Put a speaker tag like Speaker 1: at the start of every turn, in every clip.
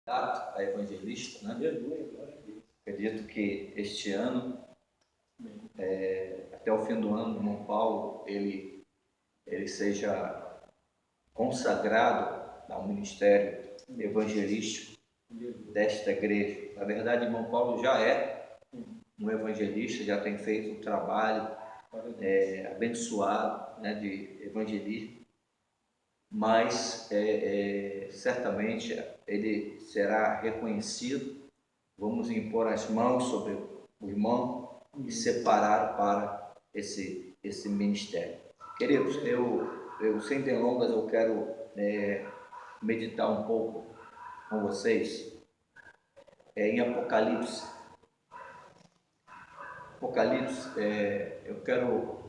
Speaker 1: candidato a evangelista, né? Acredito que este ano, até o fim do ano, o irmão Paulo, ele seja consagrado ao ministério evangelístico desta igreja. Na verdade, o irmão Paulo já é um evangelista, já tem feito um trabalho abençoado, né, de evangelismo, mas certamente ele será reconhecido. Vamos impor as mãos sobre o irmão e separar para esse ministério. Queridos, eu sem delongas, eu quero meditar um pouco com vocês em Apocalipse. Eu quero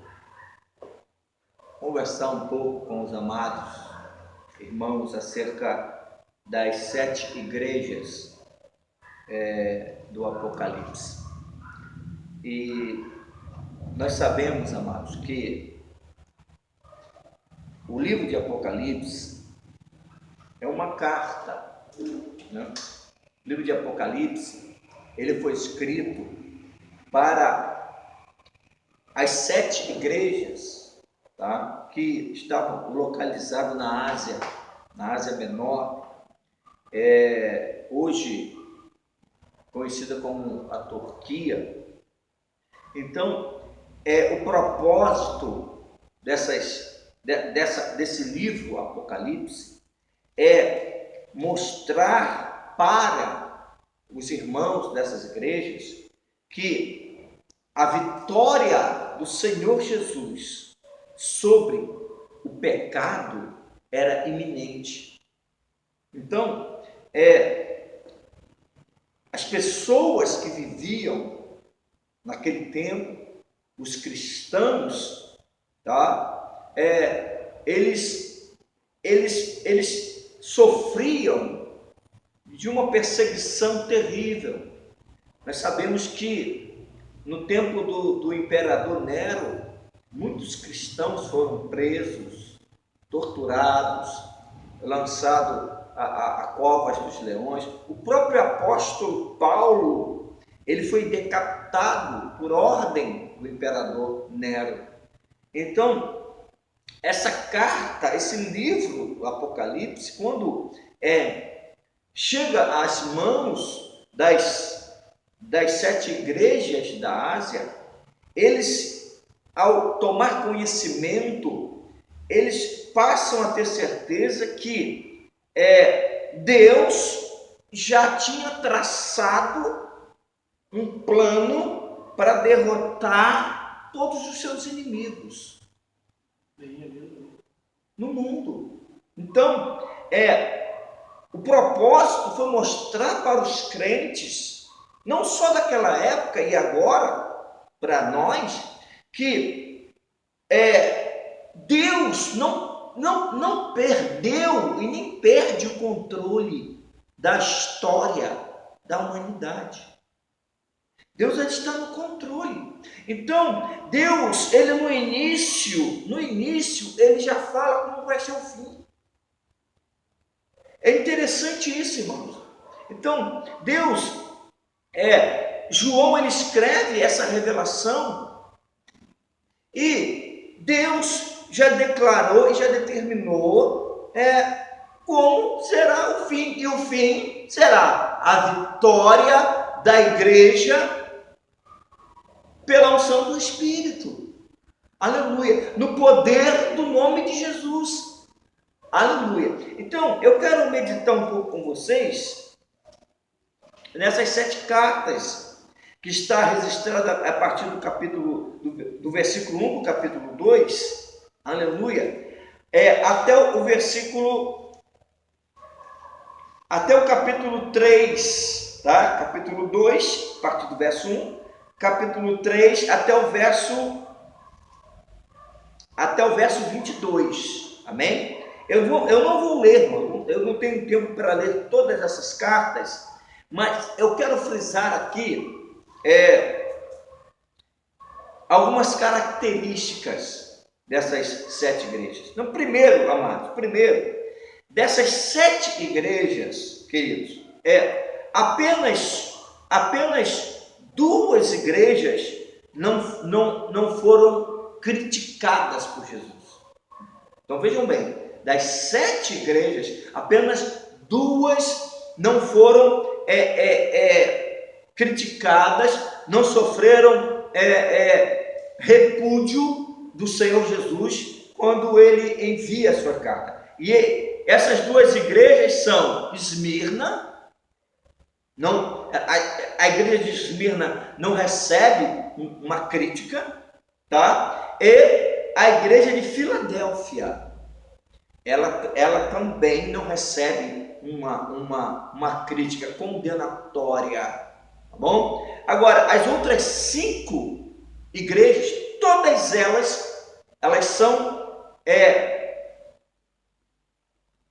Speaker 1: conversar um pouco com os amados irmãos acerca das 7 igrejas do Apocalipse. E nós sabemos, amados, que o livro de Apocalipse é uma carta, né? O livro de Apocalipse, ele foi escrito para as 7 igrejas, tá? Que estavam localizadas na Ásia Menor, hoje conhecida como a Turquia. Então, o propósito desse livro Apocalipse é mostrar para os irmãos dessas igrejas que a vitória do Senhor Jesus sobre o pecado era iminente. Então, as pessoas que viviam naquele tempo, os cristãos, tá? Eles sofriam de uma perseguição terrível. Nós sabemos que no tempo do imperador Nero, muitos cristãos foram presos, torturados, lançados a covas dos leões. O próprio apóstolo Paulo, ele foi decapitado por ordem do imperador Nero. Então, essa carta, esse livro, o Apocalipse, quando chega às mãos das 7 igrejas da Ásia, eles, ao tomar conhecimento, eles passam a ter certeza que Deus já tinha traçado um plano para derrotar todos os seus inimigos no mundo. Então, o propósito foi mostrar para os crentes, não só daquela época e agora, para nós, que Deus não perdeu e nem perde o controle da história da humanidade. Deus está no controle. Então, Deus, ele no início, ele já fala como vai ser o fim. É interessante isso, irmãos. Então, Deus, João, ele escreve essa revelação e Deus já declarou e já determinou como será o fim. E o fim será a vitória da igreja pela unção do Espírito. Aleluia. No poder do nome de Jesus. Aleluia. Então, eu quero meditar um pouco com vocês nessas 7 cartas que está registrada a partir do capítulo do versículo 1 do capítulo 2. Aleluia. Até o capítulo 3, tá? Capítulo 2, a partir do verso 1. Capítulo 3 até o verso 22, amém? Eu não vou ler, irmão, eu não tenho tempo para ler todas essas cartas, mas eu quero frisar aqui algumas características dessas 7 igrejas. Então, primeiro, amados, dessas 7 igrejas, queridos, apenas duas igrejas não foram criticadas por Jesus. Então vejam bem, das 7 igrejas, apenas duas não foram criticadas, não sofreram repúdio do Senhor Jesus quando ele envia a sua carta. E essas duas igrejas são Esmirna. A igreja de Esmirna não recebe uma crítica, tá? E a igreja de Filadélfia, ela também não recebe uma crítica condenatória, tá bom? Agora, as outras 5 igrejas, todas elas são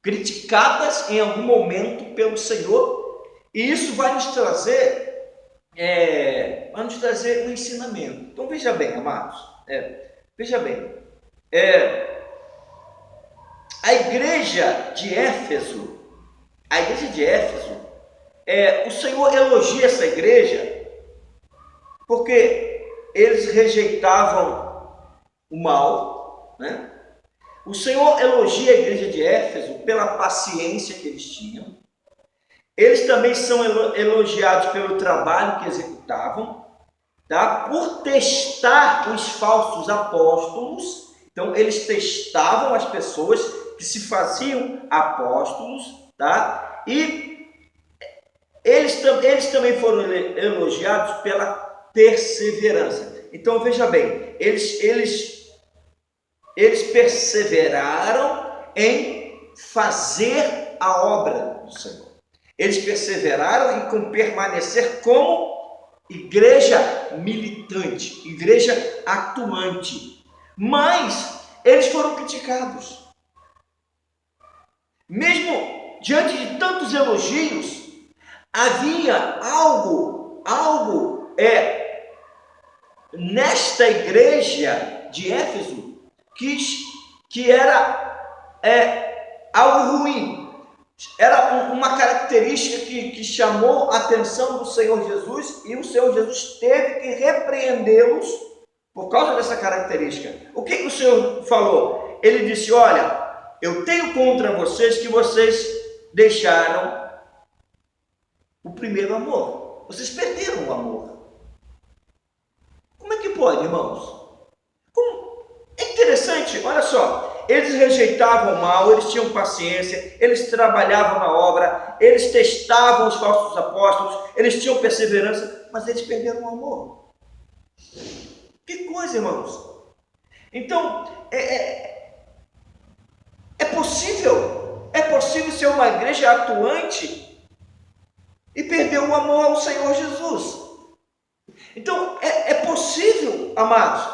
Speaker 1: criticadas em algum momento pelo Senhor. E isso vai nos trazer um ensinamento. Então veja bem, amados, veja bem, a igreja de Éfeso, o Senhor elogia essa igreja porque eles rejeitavam o mal, né? O Senhor elogia a igreja de Éfeso pela paciência que eles tinham. Eles também são elogiados pelo trabalho que executavam, tá? Por testar os falsos apóstolos. Então, eles testavam as pessoas que se faziam apóstolos, tá? E eles também foram elogiados pela perseverança. Então, veja bem, eles perseveraram em fazer a obra do Senhor. Eles perseveraram em permanecer como igreja militante, igreja atuante. Mas eles foram criticados. Mesmo diante de tantos elogios, havia algo nesta igreja de Éfeso que era algo ruim. Era uma característica que chamou a atenção do Senhor Jesus, e o Senhor Jesus teve que repreendê-los por causa dessa característica. O que o Senhor falou? Ele disse: olha, eu tenho contra vocês que vocês deixaram o primeiro amor. Vocês perderam o amor. Como é que pode, irmãos? É interessante, olha só. Eles rejeitavam o mal, eles tinham paciência, eles trabalhavam na obra, eles testavam os falsos apóstolos, eles tinham perseverança, mas eles perderam o amor. Que coisa, irmãos! Então, é possível ser uma igreja atuante e perder o amor ao Senhor Jesus. Então, é possível, amados,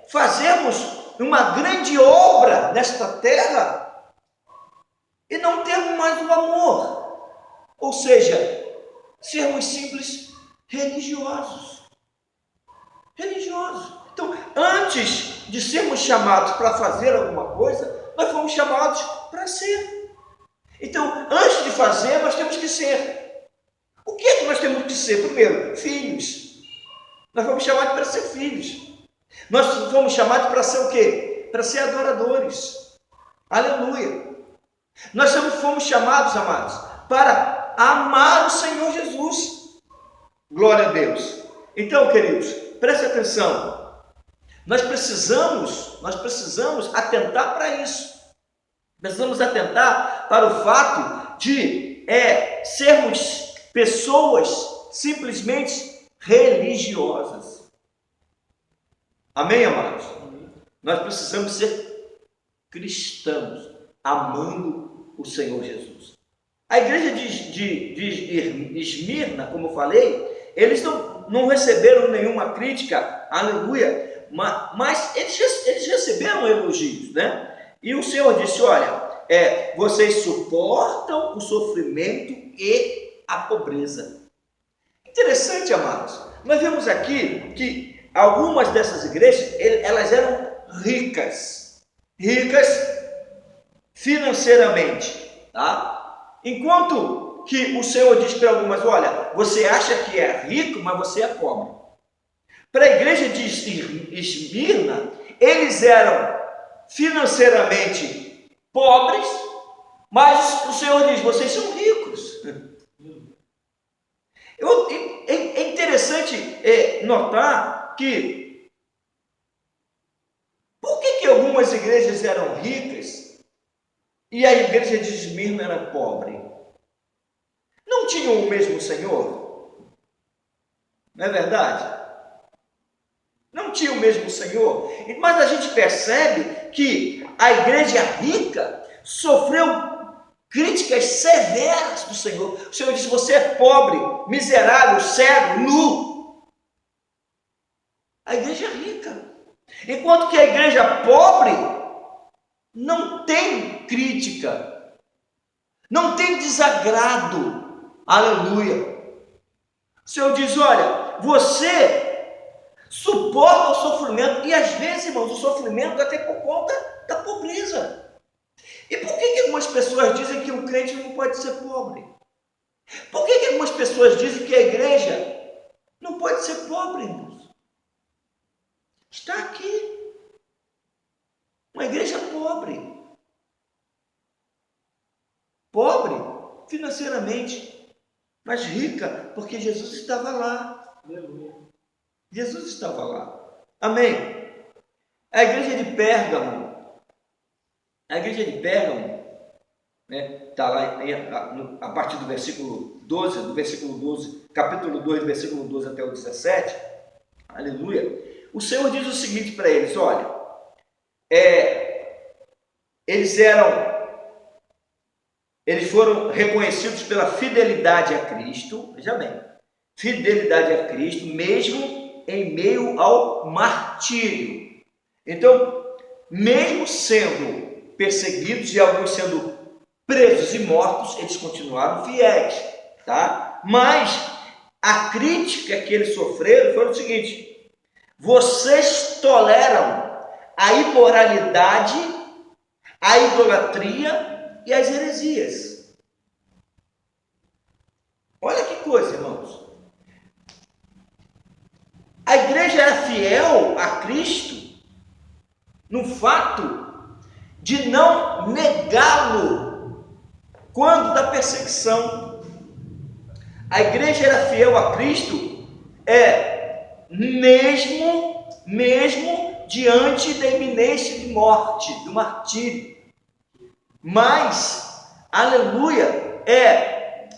Speaker 1: fazermos uma grande obra nesta terra e não termos mais o amor, ou seja, sermos simples religiosos. Então, antes de sermos chamados para fazer alguma coisa, nós fomos chamados para ser. Então, antes de fazer, nós temos que ser. O que é que nós temos que ser? Primeiro, filhos. Nós fomos chamados para ser filhos. Nós fomos chamados para ser o quê? Para ser adoradores. Aleluia. Nós fomos chamados, amados, para amar o Senhor Jesus. Glória a Deus. Então, queridos, preste atenção. Nós precisamos atentar para isso. Precisamos atentar para o fato de sermos pessoas simplesmente religiosas. Amém, amados? Nós precisamos ser cristãos, amando o Senhor Jesus. A igreja de Esmirna, como eu falei, eles não receberam nenhuma crítica, aleluia, mas eles receberam elogios, né? E o Senhor disse: olha, vocês suportam o sofrimento e a pobreza. Interessante, amados. Nós vemos aqui que algumas dessas igrejas, elas eram ricas financeiramente, tá? Enquanto que o Senhor diz para algumas, olha, você acha que é rico, mas você é pobre. Para a igreja de Esmirna, eles eram financeiramente pobres, mas o Senhor diz, vocês são ricos. É interessante notar que por que algumas igrejas eram ricas e a igreja de Esmirna era pobre? Não tinham o mesmo Senhor? Não é verdade? Não tinha o mesmo Senhor, mas a gente percebe que a igreja rica sofreu críticas severas do Senhor. O Senhor disse, você é pobre, miserável, cego, nu. A igreja é rica. Enquanto que a igreja pobre não tem crítica, não tem desagrado. Aleluia. O Senhor diz, olha, você suporta o sofrimento, e às vezes, irmãos, o sofrimento é até por conta da pobreza. E por que algumas pessoas dizem que o crente não pode ser pobre? Por que algumas pessoas dizem que a igreja não pode ser pobre, irmãos? Está aqui uma igreja pobre. Pobre financeiramente, mas rica porque Jesus estava lá. Aleluia. Jesus estava lá. Amém? A igreja de Pérgamo, está lá a partir do versículo 12, capítulo 2, versículo 12 até o 17, aleluia. O Senhor diz o seguinte para eles, olha, eles foram reconhecidos pela fidelidade a Cristo, veja bem, fidelidade a Cristo, mesmo em meio ao martírio. Então, mesmo sendo perseguidos e alguns sendo presos e mortos, eles continuaram fiéis, tá? Mas a crítica que eles sofreram foi o seguinte: vocês toleram a imoralidade, a idolatria e as heresias. Olha que coisa, irmãos. A igreja era fiel a Cristo no fato de não negá-lo quando da perseguição. A igreja era fiel a Cristo mesmo diante da iminência de morte, do martírio. Mas, aleluia,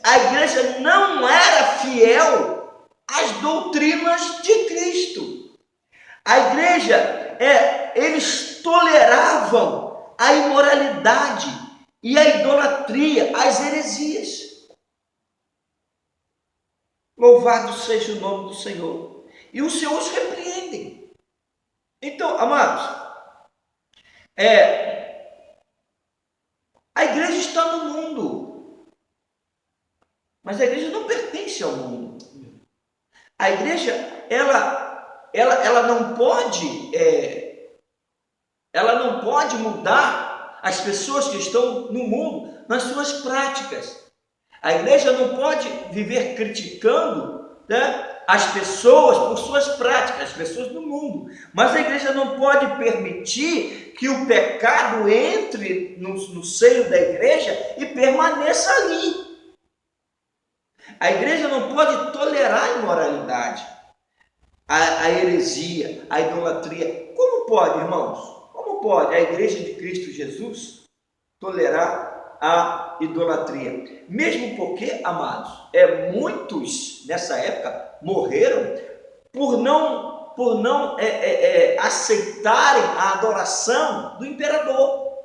Speaker 1: a igreja não era fiel às doutrinas de Cristo. A igreja, eles toleravam a imoralidade e a idolatria, as heresias. Louvado seja o nome do Senhor. E o Senhor os repreende. Então, amados, a igreja está no mundo, mas a igreja não pertence ao mundo. A igreja, ela não pode mudar as pessoas que estão no mundo nas suas práticas. A igreja não pode viver criticando, né, as pessoas por suas práticas, as pessoas do mundo. Mas a igreja não pode permitir que o pecado entre no seio da igreja e permaneça ali. A igreja não pode tolerar a imoralidade, a heresia, a idolatria. Como pode, irmãos? Como pode a igreja de Cristo Jesus tolerar a idolatria? Mesmo porque, amados, muitos nessa época morreram por não aceitarem a adoração do imperador.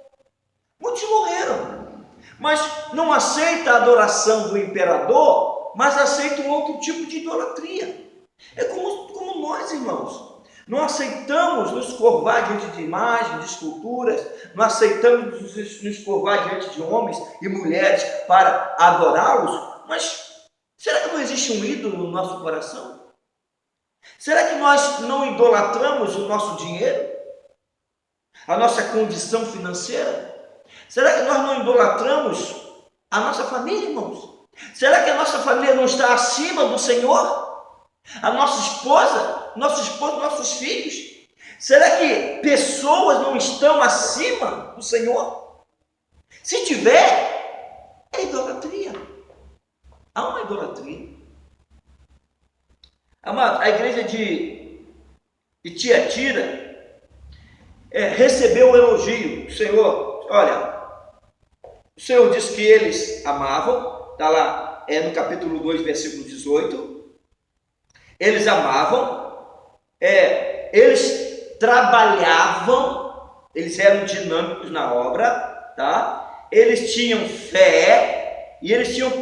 Speaker 1: Muitos morreram, mas não aceita a adoração do imperador, mas aceita um outro tipo de idolatria. É como nós, irmãos. Não aceitamos nos curvar diante de imagens, de esculturas, não aceitamos nos curvar diante de homens e mulheres para adorá-los, mas será que não existe um ídolo no nosso coração? Será que nós não idolatramos o nosso dinheiro? A nossa condição financeira? Será que nós não idolatramos A nossa família, irmãos? Será que a nossa família não está acima do Senhor? A nossa esposa, nosso esposo, nossos filhos? Será que pessoas não estão acima do Senhor? Se tiver, é idolatria. Há uma idolatria. Amado, a igreja de Tiatira recebeu um elogio do Senhor. Olha, o Senhor disse que eles amavam, está lá no capítulo 2, versículo 18. Eles amavam, eles trabalhavam, eles eram dinâmicos na obra, tá? Eles tinham fé e eles tinham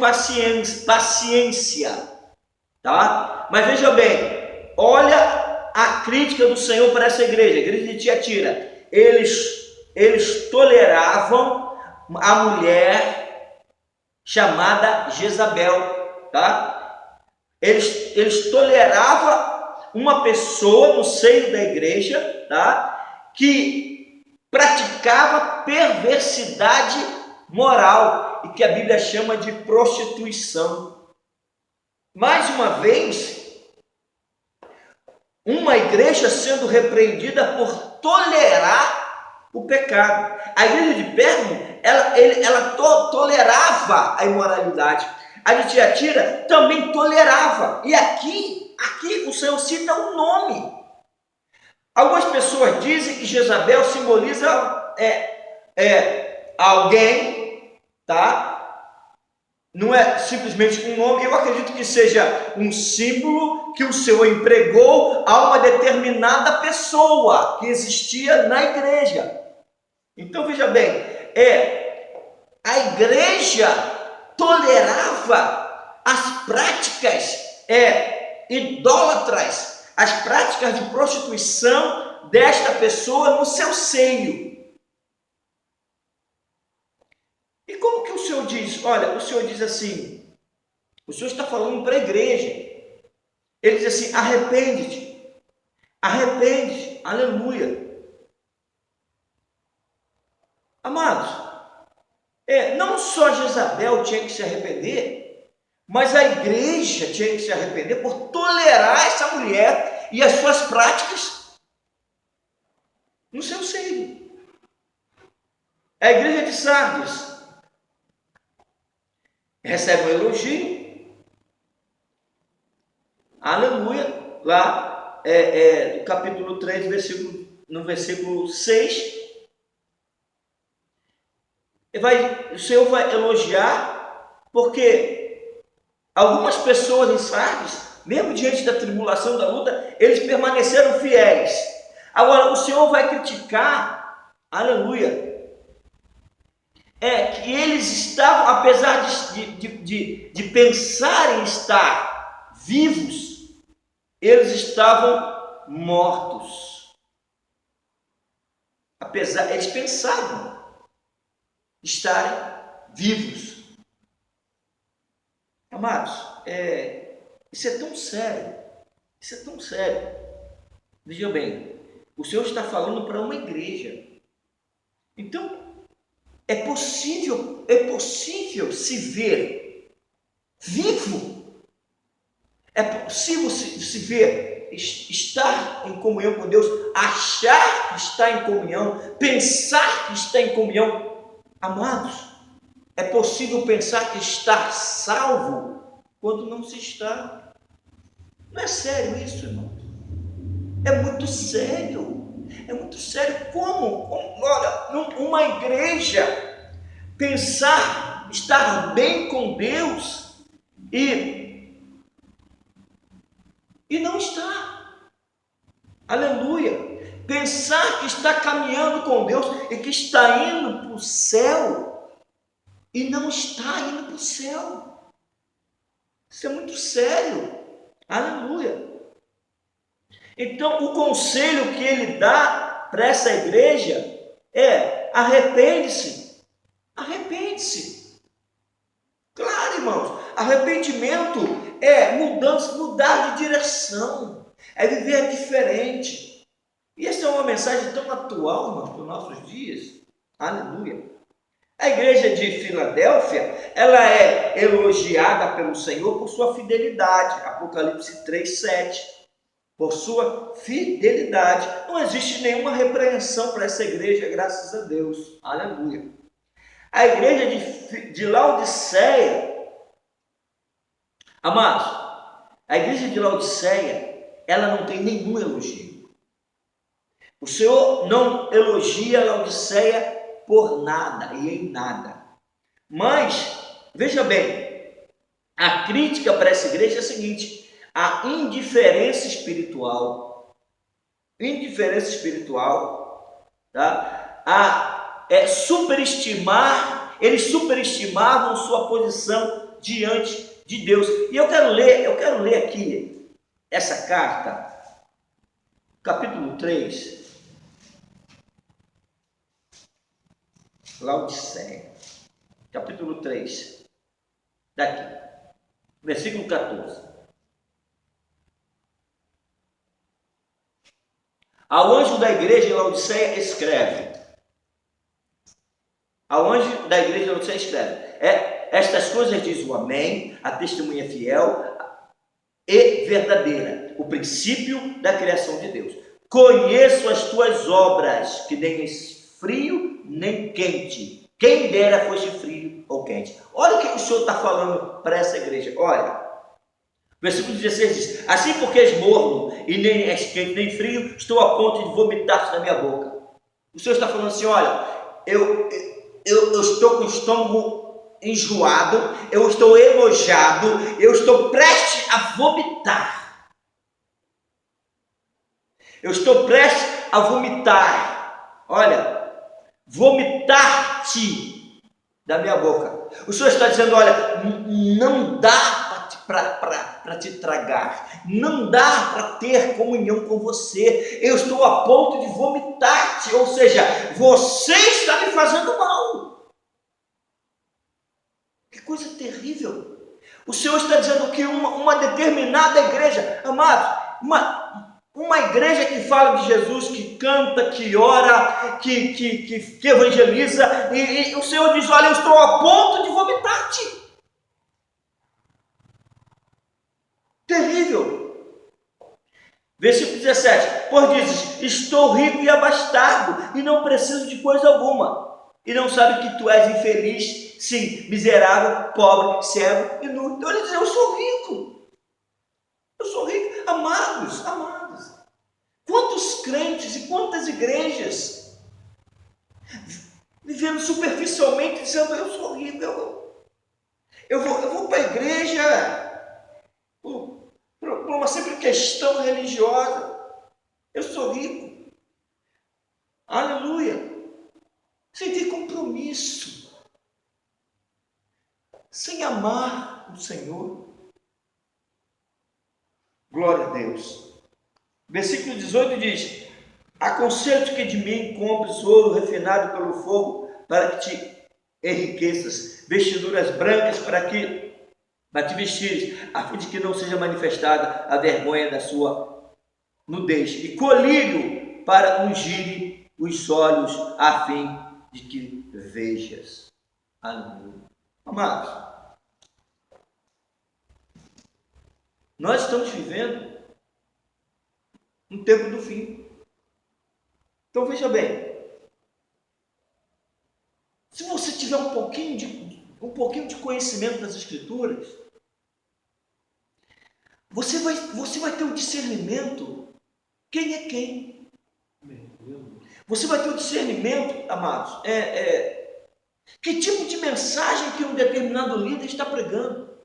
Speaker 1: paciência, tá? Mas veja bem, olha a crítica do Senhor para essa igreja, a igreja de Tiatira. Eles toleravam a mulher chamada Jezabel, tá? Eles toleravam uma pessoa no seio da igreja, tá? Que praticava perversidade moral e que a Bíblia chama de prostituição. Mais uma vez, uma igreja sendo repreendida por tolerar o pecado. A igreja de Pérgamo, ela tolerava a imoralidade. A de Tiatira também tolerava. E aqui o Senhor cita um nome. Algumas pessoas dizem que Jezabel simboliza alguém, tá? Não é simplesmente um nome. Eu acredito que seja um símbolo que o Senhor empregou a uma determinada pessoa que existia na igreja. Então veja bem, a igreja tolerava as práticas idólatras, as práticas de prostituição desta pessoa no seu seio. E como que o Senhor diz? Olha, o Senhor diz assim, o Senhor está falando para a igreja. Ele diz assim, arrepende-te, aleluia. Amados, não só Jezabel tinha que se arrepender, mas a igreja tinha que se arrepender por tolerar essa mulher e as suas práticas no seu seio. A igreja de Sardes recebe um elogio, aleluia, lá no capítulo 3, no versículo 6, o Senhor vai elogiar, porque algumas pessoas em Sardes, mesmo diante da tribulação, da luta, eles permaneceram fiéis. Agora, o Senhor vai criticar, aleluia, que eles estavam, apesar de pensar em estar vivos, eles estavam mortos. Eles pensavam estarem vivos. Amados, isso é tão sério, Veja bem, o Senhor está falando para uma igreja. Então, é possível se ver vivo. É possível se ver, estar em comunhão com Deus, achar que está em comunhão, pensar que está em comunhão. Amados, é possível pensar que está salvo quando não se está. Não é sério isso, irmão? É muito sério. Como? Olha, uma igreja pensar estar bem com Deus e não está. Aleluia. Pensar que está caminhando com Deus e que está indo para o céu e não está indo para o céu. Isso é muito sério. Aleluia. Então, o conselho que ele dá para essa igreja é: arrepende-se. Claro, irmãos, arrependimento é mudar de direção, é viver diferente. E essa é uma mensagem tão atual, irmãos, para os nossos dias. Aleluia. A igreja de Filadélfia, ela é elogiada pelo Senhor por sua fidelidade. Apocalipse 3:7. Por sua fidelidade. Não existe nenhuma repreensão para essa igreja, graças a Deus. Aleluia. A igreja de Laodiceia, amados, a igreja de Laodiceia, ela não tem nenhum elogio. O Senhor não elogia Laodiceia por nada e em nada. Mas, veja bem, a crítica para essa igreja é a seguinte: a indiferença espiritual, tá? Eles superestimavam sua posição diante de Deus. E eu quero ler aqui essa carta, capítulo 3, Laodiceia, capítulo 3, daqui, versículo 14. Ao anjo da igreja em Laodiceia escreve. Ao anjo da igreja em Laodiceia escreve. Estas coisas diz o Amém, a testemunha fiel e verdadeira, o princípio da criação de Deus. Conheço as tuas obras, que nem és frio nem quente. Quem dera fosse frio ou quente. Olha o que o Senhor está falando para essa igreja. Olha. Versículo 16 diz: assim porque és morno e nem és quente nem frio, estou a ponto de vomitar-te na minha boca. O Senhor está falando assim: olha, eu estou com o estômago enjoado, eu estou enojado, eu estou prestes a vomitar. Eu estou prestes a vomitar. Olha, vomitar-te da minha boca. O Senhor está dizendo: olha, não dá para te tragar, não dá para ter comunhão com você, eu estou a ponto de vomitar-te, ou seja, você está me fazendo mal. Que coisa terrível. O Senhor está dizendo que uma determinada igreja, amado, uma igreja que fala de Jesus, que canta, que ora, que evangeliza, e o Senhor diz: olha, eu estou a ponto de vomitar-te. Terrível. Versículo 17: pois dizes: estou rico e abastado, e não preciso de coisa alguma, e não sabe que tu és infeliz, sim, miserável, pobre, cego e nu. Então ele diz: eu sou rico. Amados, quantos crentes e quantas igrejas vivendo superficialmente, dizendo: eu sou rico, eu vou para a igreja por uma simples questão religiosa. Eu sou rico. Aleluia. Sem ter compromisso, sem amar o Senhor. Glória a Deus. Versículo 18 diz: aconselho-te que de mim compres ouro refinado pelo fogo, para que te enriqueças, vestiduras brancas para te vestires, a fim de que não seja manifestada a vergonha da sua nudez, e colírio para ungir os olhos, a fim de que vejas. Aleluia. Amados, nós estamos vivendo um tempo do fim. Então veja bem, se você tiver um pouquinho de conhecimento das Escrituras, você vai ter um discernimento quem é quem. Você vai ter um discernimento, amados, que tipo de mensagem que um determinado líder está pregando.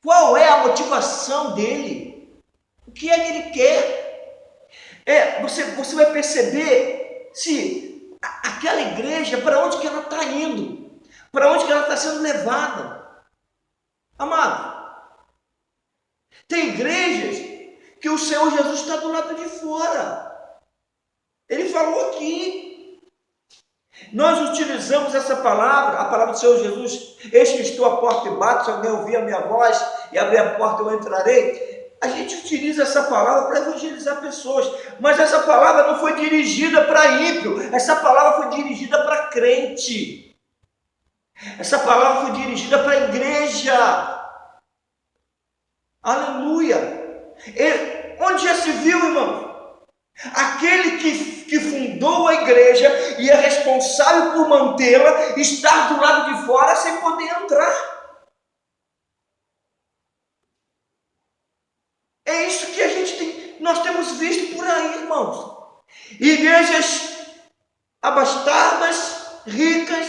Speaker 1: Qual é a motivação dele? O que é que ele quer? Você vai perceber se aquela igreja, para onde que ela está indo, para onde que ela está sendo levada. Amado, tem igrejas que o Senhor Jesus está do lado de fora. Ele falou aqui. Nós utilizamos essa palavra, a palavra do Senhor Jesus: eis que estou à porta e bato, se alguém ouvir a minha voz e abrir a porta, eu entrarei. A gente utiliza essa palavra para evangelizar pessoas, mas essa palavra não foi dirigida para ímpio, essa palavra foi dirigida para crente. Essa palavra foi dirigida para a igreja. Aleluia. Onde já se viu, irmão? Aquele que fundou a igreja e é responsável por mantê-la, estar do lado de fora sem poder entrar. É isso que nós temos visto por aí, irmãos. Igrejas abastadas, ricas,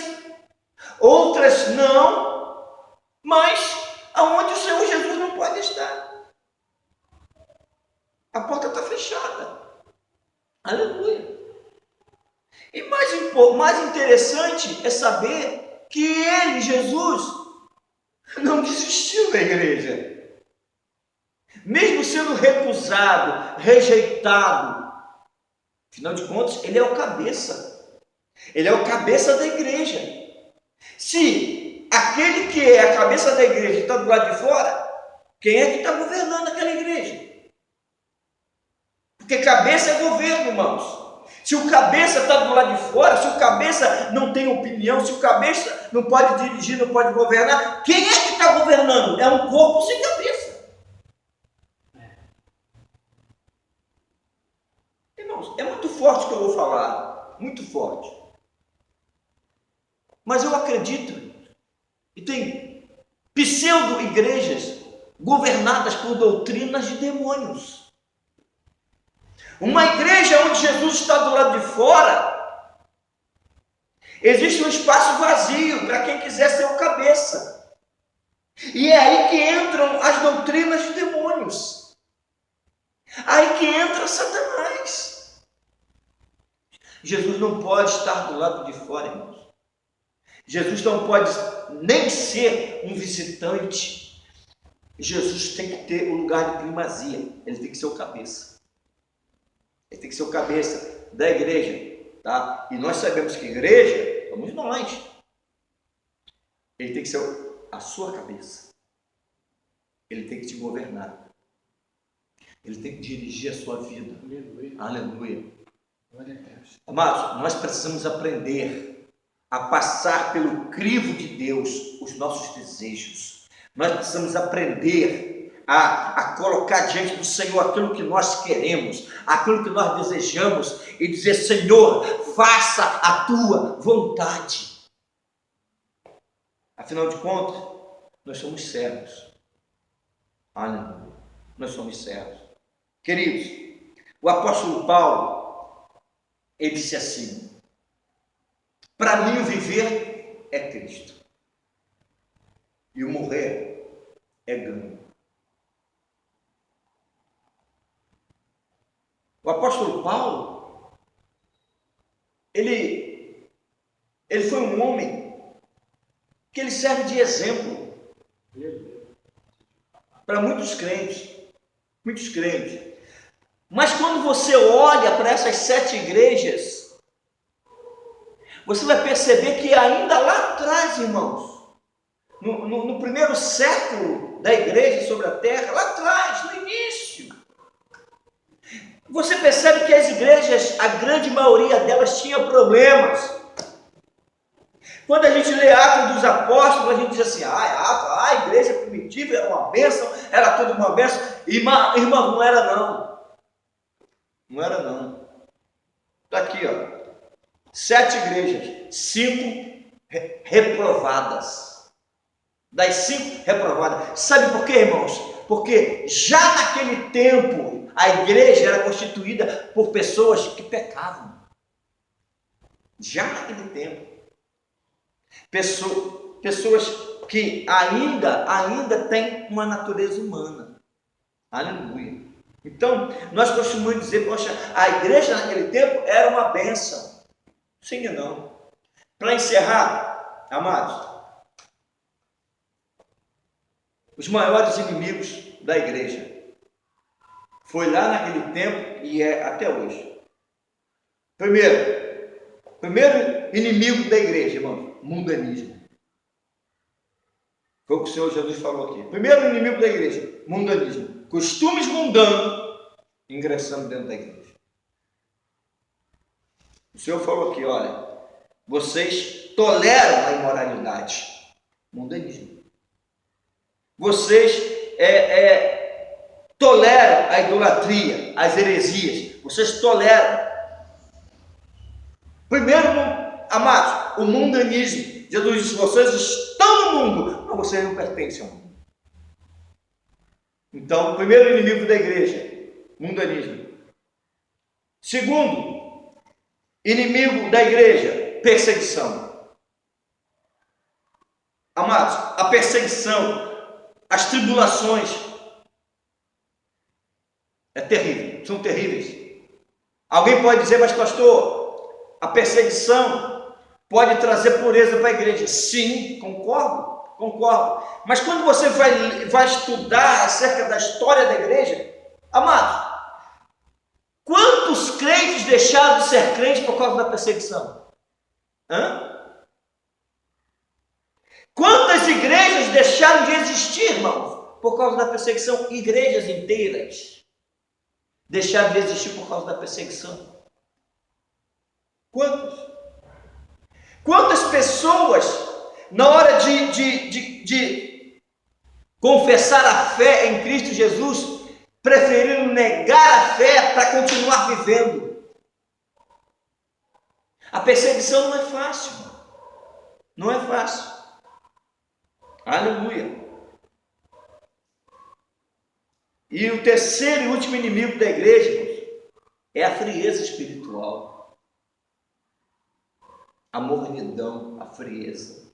Speaker 1: outras não, mas aonde o Senhor Jesus não pode estar. A porta está fechada. Aleluia. E mais interessante é saber que ele, Jesus, não desistiu da igreja. Mesmo sendo recusado, rejeitado, afinal de contas, ele é o cabeça. Ele é o cabeça da igreja. Se aquele que é a cabeça da igreja está do lado de fora, quem é que está governando aquela igreja? Porque cabeça é governo, irmãos. Se o cabeça está do lado de fora, se o cabeça não tem opinião, se o cabeça não pode dirigir, não pode governar, quem é que está governando? É um corpo sem cabeça. Irmãos, é muito forte o que eu vou falar, muito forte. Mas eu acredito, e tem pseudo-igrejas governadas por doutrinas de demônios. Uma igreja onde Jesus está do lado de fora, existe um espaço vazio para quem quiser ser o cabeça. E é aí que entram as doutrinas de demônios. Aí que entra Satanás. Jesus não pode estar do lado de fora, irmãos. Jesus não pode nem ser um visitante. Jesus tem que ter o lugar de primazia. Ele tem que ser o cabeça. Ele tem que ser o cabeça da igreja, tá? E nós sabemos que igreja somos nós. Ele tem que ser a sua cabeça. Ele tem que te governar. Ele tem que dirigir a sua vida. Aleluia. Aleluia. Glória a Deus. Amados, nós precisamos aprender a passar pelo crivo de Deus os nossos desejos. Nós precisamos aprender a colocar diante do Senhor aquilo que nós queremos, aquilo que nós desejamos, e dizer: Senhor, faça a tua vontade. Afinal de contas, nós somos servos. Aleluia. Nós somos servos. Queridos, o apóstolo Paulo, ele disse assim: para mim o viver é Cristo, e o morrer é ganho. O apóstolo Paulo, ele foi um homem que ele serve de exemplo para muitos crentes. Muitos crentes. Mas quando você olha para essas 7 igrejas, você vai perceber que ainda lá atrás, irmãos, no primeiro século da igreja sobre a terra, lá atrás, no início, você percebe que as igrejas, a grande maioria delas tinha problemas. Quando a gente lê Atos dos Apóstolos, a gente diz assim: a igreja primitiva era uma bênção, era tudo uma bênção. Irmão, não era não. Não era não. Está aqui, ó. 7 igrejas, 5 reprovadas. Das 5 reprovadas. Sabe por quê, irmãos? Porque já naquele tempo, a igreja era constituída por pessoas que pecavam. Já naquele tempo. Pessoas que ainda têm uma natureza humana. Aleluia. Então, nós costumamos dizer: poxa, a igreja naquele tempo era uma bênção. Sim e não. Para encerrar, amados, os maiores inimigos da igreja foi lá naquele tempo e é até hoje. Primeiro inimigo da igreja, irmão, mundanismo. Foi o que o Senhor Jesus falou aqui. Primeiro inimigo da igreja, mundanismo. Costumes mundanos ingressando dentro da igreja. O Senhor falou aqui: olha, Vocês toleram a imoralidade. Mundanismo. Vocês toleram a idolatria, as heresias. Vocês toleram. Primeiro, amados, o mundanismo. Jesus disse: vocês estão no mundo, mas vocês não pertencem ao mundo. Então, o primeiro inimigo da igreja, mundanismo. Segundo inimigo da igreja, perseguição. Amados, a perseguição, as tribulações é terrível, são terríveis. Alguém pode dizer: mas pastor, a perseguição pode trazer pureza para a igreja. Sim, concordo. Mas quando você vai estudar acerca da história da igreja, amado, quantos crentes deixaram de ser crentes por causa da perseguição? Quantas igrejas deixaram de existir, irmãos, por causa da perseguição? Igrejas inteiras deixaram de existir por causa da perseguição. Quantas pessoas, na hora de confessar a fé em Cristo Jesus, preferiram negar a fé para continuar vivendo? A perseguição não é fácil. Não é fácil. Aleluia. E o terceiro e último inimigo da igreja é a frieza espiritual. A mornidão, a frieza.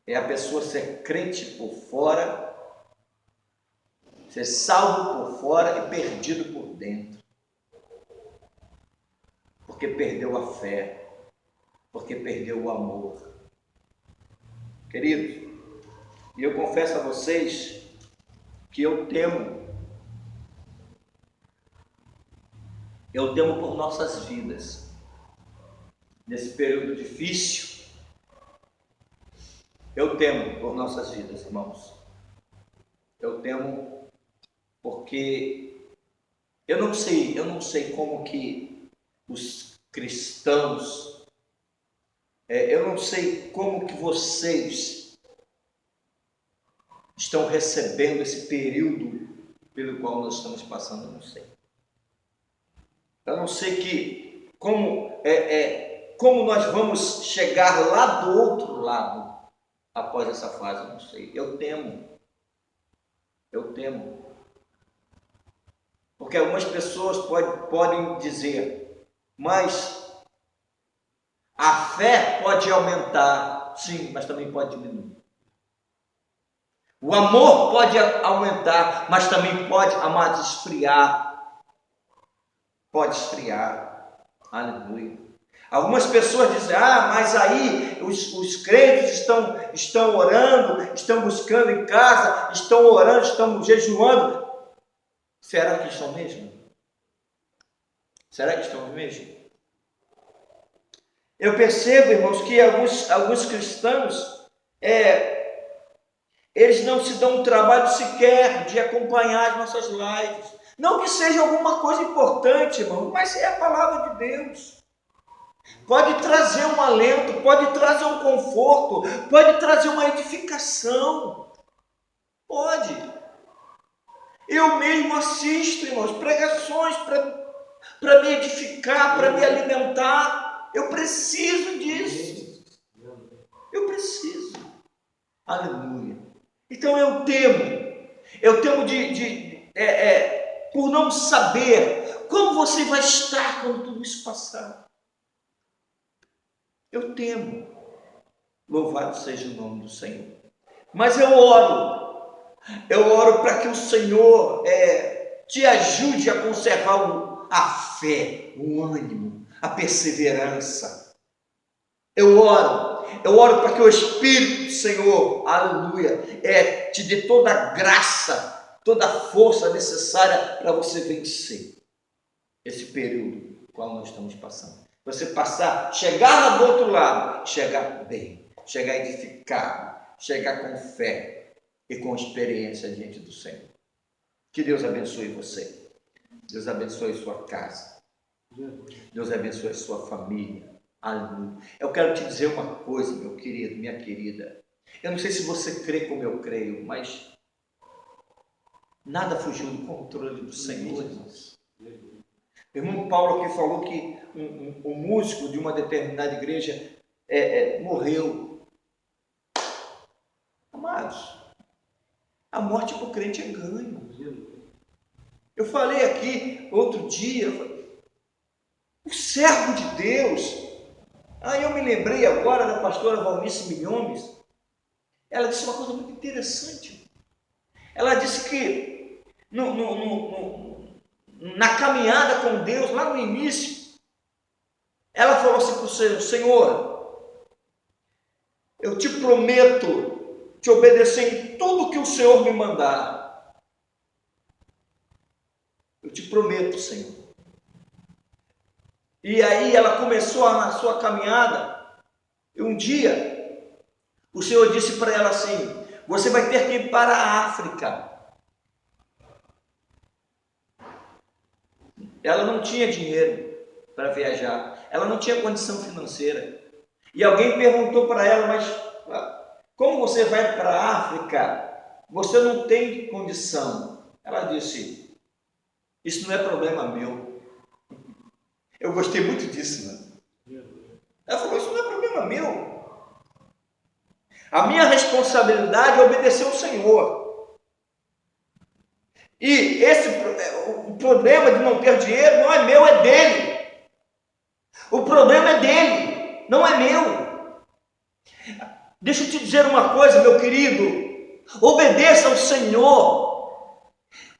Speaker 1: É a pessoa ser crente por fora, ser salvo por fora e perdido por dentro. Porque perdeu a fé, porque perdeu o amor. Queridos, e eu confesso a vocês que eu temo por nossas vidas, nesse período difícil. Eu temo por nossas vidas, irmãos. Eu temo porque eu não sei como que os cristãos, eu não sei como que vocês estão recebendo esse período pelo qual nós estamos passando, eu não sei. Eu não sei como nós vamos chegar lá do outro lado após essa fase, eu não sei. Eu temo. Porque algumas pessoas podem dizer: mas a fé pode aumentar. Sim, mas também pode diminuir. O amor pode aumentar, mas também pode, amados, esfriar. Pode esfriar. Aleluia. Algumas pessoas dizem: mas aí os crentes estão orando, estão buscando em casa, estão orando, estão jejuando. Será que estão mesmo? Será que estão mesmo? Eu percebo, irmãos, que alguns cristãos, eles não se dão o trabalho sequer de acompanhar as nossas lives. Não que seja alguma coisa importante, irmão, mas é a palavra de Deus. Pode trazer um alento, pode trazer um conforto, pode trazer uma edificação. Pode. Eu mesmo assisto, irmãos, pregações para me edificar, para me alimentar. Eu preciso disso. Eu preciso. Aleluia. Então eu temo por não saber como você vai estar quando tudo isso passar. Eu temo. Louvado seja o nome do Senhor. Mas eu oro para que o Senhor te ajude a conservar a fé, o ânimo, a perseverança. Eu oro para que o Espírito do Senhor, aleluia, te dê toda a graça, toda a força necessária para você vencer esse período no qual nós estamos passando. Você chegar lá do outro lado, chegar bem, chegar edificado, chegar com fé e com experiência diante do Senhor. Que Deus abençoe você. Deus abençoe sua casa. Deus abençoe a sua família. Aleluia. Eu quero te dizer uma coisa, meu querido, minha querida. Eu não sei se você crê como eu creio, mas nada fugiu do controle do Senhor, irmãos. O irmão Paulo aqui falou que um músico de uma determinada igreja morreu. Amados, a morte para o crente é ganho. Eu falei aqui outro dia, o servo de Deus. Aí eu me lembrei agora da pastora Valnice Milhomes. Ela disse uma coisa muito interessante. Ela disse que na caminhada com Deus, lá no início, ela falou assim para o Senhor: Senhor, eu te prometo te obedecer em tudo que o Senhor me mandar. Eu te prometo, Senhor. E aí ela começou na sua caminhada, e um dia o Senhor disse para ela assim: você vai ter que ir para a África. Ela não tinha dinheiro para viajar, ela não tinha condição financeira. E alguém perguntou para ela: mas como você vai para a África? Você não tem condição. Ela disse: isso não é problema meu. Eu gostei muito disso, né? Ela falou: isso não é problema meu. A minha responsabilidade é obedecer ao Senhor. E o problema de não ter dinheiro não é meu, é dele. O problema é dele, não é meu. Deixa eu te dizer uma coisa, meu querido. Obedeça ao Senhor.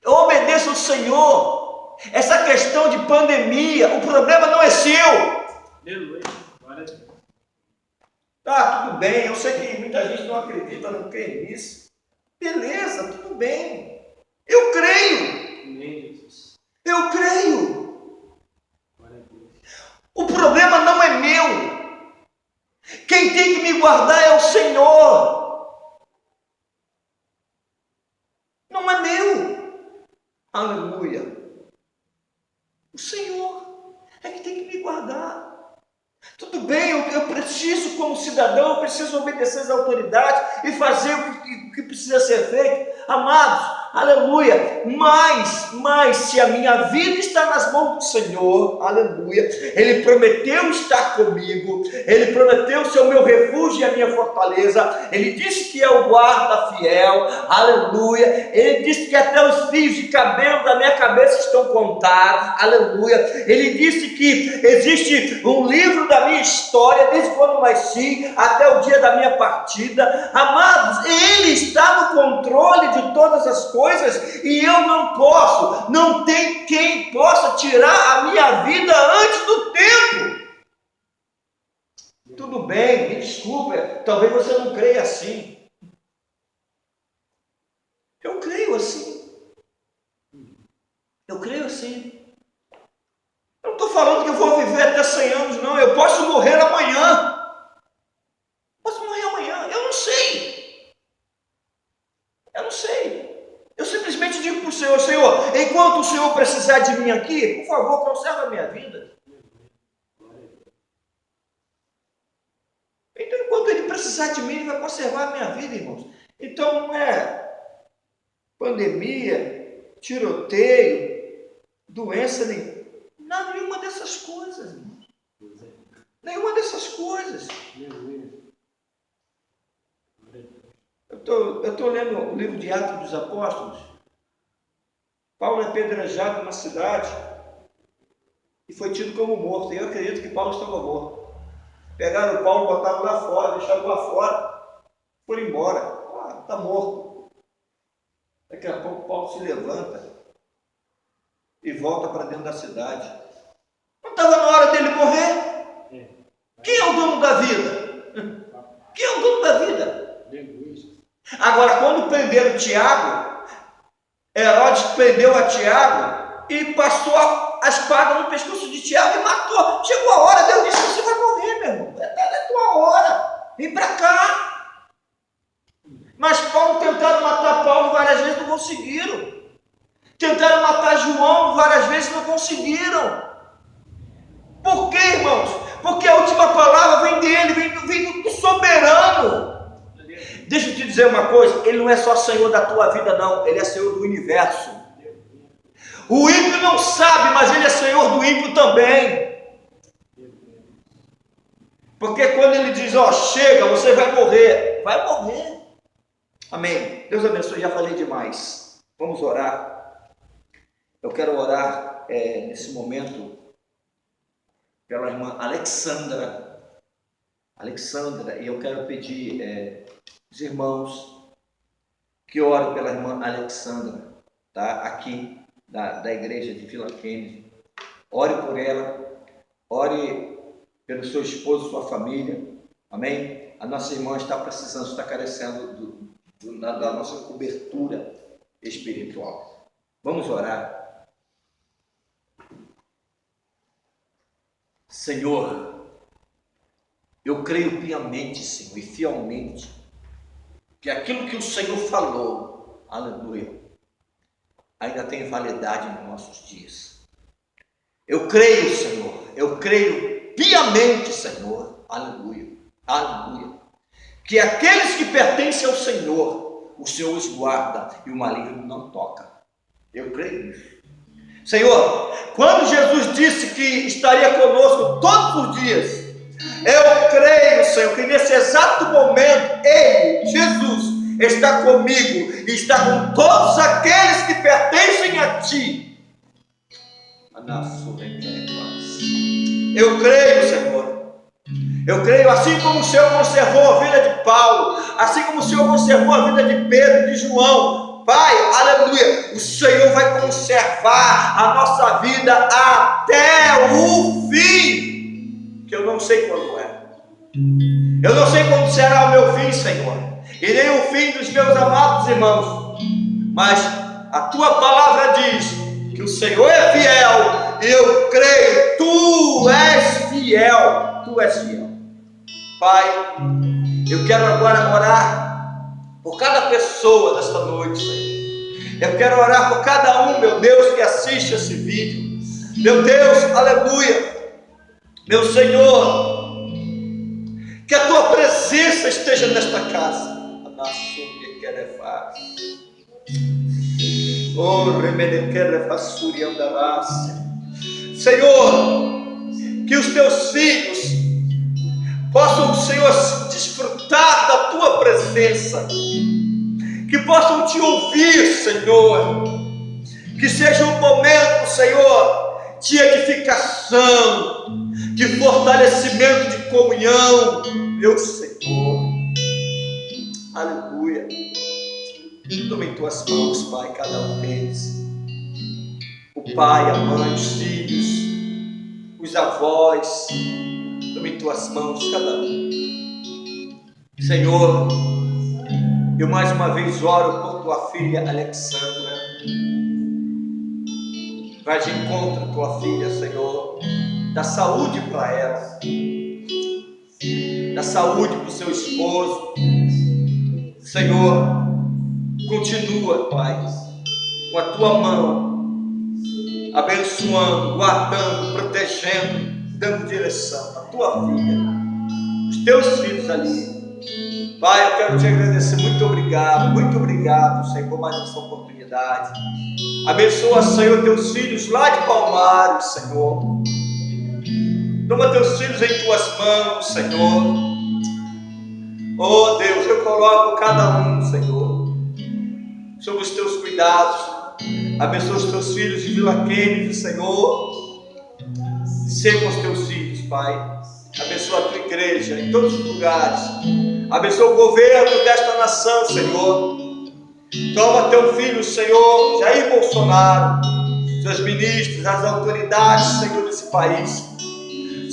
Speaker 1: Obedeça ao Senhor. Essa questão de pandemia, o problema não é seu. Tá, tudo bem, eu sei que muita gente não acredita, não crê nisso. Beleza, tudo bem. Eu creio. Eu creio. O problema não é meu. Quem tem que me guardar é o Senhor. Não é meu. Aleluia. O Senhor é que tem que me guardar. Tudo bem, eu preciso, como cidadão, eu preciso obedecer às autoridades e fazer o que precisa ser feito. Amados, aleluia. Mas se a minha vida está nas mãos do Senhor, aleluia, Ele prometeu estar comigo, Ele prometeu ser o meu refúgio e a minha fortaleza, Ele disse que é o guarda fiel, aleluia, Ele disse que até os fios de cabelo da minha cabeça estão contados, aleluia, Ele disse que existe um livro da minha história, desde quando nasci até o dia da minha partida. Amados, Ele está no controle de todas as coisas e eu não tem quem possa tirar a minha vida antes do tempo. Tudo bem, me desculpe, talvez você não creia assim. Eu creio assim. Eu creio assim. Eu não estou falando que eu vou viver até 100 anos, não. Eu posso morrer amanhã. Eu não sei. Eu simplesmente digo para o Senhor: Senhor, enquanto o Senhor precisar de mim aqui, por favor, conserva a minha vida. Então, enquanto Ele precisar de mim, Ele vai conservar a minha vida, irmãos. Então, não é pandemia, tiroteio, doença, nenhuma dessas coisas, irmãos. Nenhuma dessas coisas. Eu estou lendo o livro de Atos dos Apóstolos. Paulo é apedrejado numa cidade e foi tido como morto. E eu acredito que Paulo estava morto. Pegaram o Paulo, botaram lá fora, deixaram lá fora, foram embora. Está morto. Daqui a pouco Paulo se levanta e volta para dentro da cidade. Não estava na hora dele morrer? Quem é o dono da vida? Quem é o dono da vida? Agora, quando prenderam Tiago, Herodes prendeu a Tiago e passou a espada no pescoço de Tiago e matou. Chegou a hora, Deus disse: você vai morrer, meu irmão. É a tua hora. Vem para cá. Mas Paulo tentaram matar Paulo várias vezes, não conseguiram. Tentaram matar João várias vezes, não conseguiram. Por quê, irmãos? Porque a última palavra vem dele, vem do soberano. Deixa eu te dizer uma coisa, ele não é só Senhor da tua vida não, ele é Senhor do universo. O ímpio não sabe, mas ele é Senhor do ímpio também. Porque quando ele diz, ó, chega, você vai morrer. Vai morrer. Amém. Deus abençoe, já falei demais. Vamos orar. Eu quero orar nesse momento pela irmã Alexandra. E eu quero pedir os irmãos que orem pela irmã Alexandra, tá? Aqui da igreja de Vila Kennedy. Ore por ela. Ore pelo seu esposo, sua família, amém? A nossa irmã está precisando, está carecendo da nossa cobertura espiritual. Vamos orar. Senhor, eu creio piamente, Senhor, e fielmente, que aquilo que o Senhor falou, aleluia, ainda tem validade nos nossos dias. Eu creio, Senhor, eu creio piamente, Senhor, aleluia, aleluia, que aqueles que pertencem ao Senhor, o Senhor os guarda e o maligno não toca. Eu creio nisso. Senhor, quando Jesus disse que estaria conosco todos os dias, eu creio, Senhor, que nesse exato momento, Ele, Jesus, está comigo e está com todos aqueles que pertencem a Ti. Eu creio, Senhor. Eu creio, assim como o Senhor conservou a vida de Paulo, assim como o Senhor conservou a vida de Pedro, de João, Pai, aleluia, o Senhor vai conservar a nossa vida até o fim, que eu não sei quando é. Eu não sei quando será o meu fim, Senhor, e nem o fim dos meus amados irmãos, mas a Tua palavra diz que o Senhor é fiel, e eu creio, Tu és fiel, Tu és fiel. Pai, eu quero agora orar por cada pessoa desta noite, Senhor. Eu quero orar por cada um, meu Deus, que assiste esse vídeo. Meu Deus, aleluia, meu Senhor, que a Tua presença esteja nesta casa. Senhor, que os Teus filhos possam, Senhor, desfrutar da Tua presença, que possam Te ouvir, Senhor, que seja um momento, Senhor, de edificação, de fortalecimento, de comunhão, meu Senhor, aleluia. Toma em Tuas mãos, Pai, cada um deles, o pai, a mãe, os filhos, os avós, toma em Tuas mãos, cada um. Senhor, eu mais uma vez oro por Tua filha Alexandra. Vai de encontro à Tua filha, Senhor, dá saúde para ela, dá saúde para o seu esposo. Senhor, continua, Pai, com a Tua mão, abençoando, guardando, protegendo, dando direção à Tua filha, os Teus filhos ali. Pai, eu quero Te agradecer, muito obrigado, Senhor, por mais essa oportunidade. Abençoa, Senhor, Teus filhos lá de Palmares, Senhor. Toma Teus filhos em Tuas mãos, Senhor. Oh Deus, eu coloco cada um, Senhor, sob os Teus cuidados. Abençoa os Teus filhos de Vila Kennedy, Senhor. Seja os Teus filhos, Pai. Abençoa a Tua igreja em todos os lugares. Abençoa o governo desta nação, Senhor. Toma Teu filho, Senhor, Jair Bolsonaro, seus ministros, as autoridades, Senhor, desse país.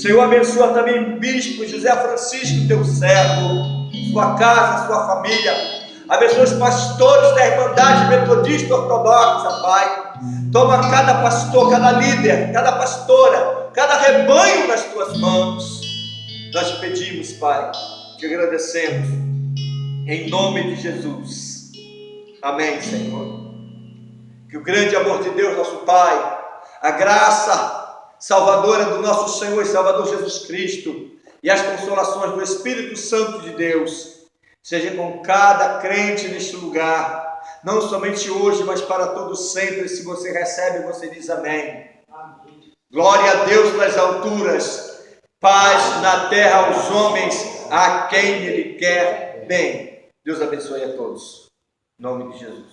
Speaker 1: Senhor, abençoa também o bispo José Francisco, Teu servo, sua casa, sua família. Abençoa os pastores da Irmandade Metodista Ortodoxa, Pai. Toma cada pastor, cada líder, cada pastora, cada rebanho nas Tuas mãos. Nós te pedimos, Pai, te agradecemos, em nome de Jesus. Amém, Senhor. Que o grande amor de Deus, nosso Pai, a graça salvadora do nosso Senhor e Salvador Jesus Cristo e as consolações do Espírito Santo de Deus seja com cada crente neste lugar, não somente hoje, mas para todo sempre. Se você recebe, você diz amém. Glória a Deus nas alturas, paz na terra aos homens a quem Ele quer bem. Deus abençoe a todos. Em nome de Jesus.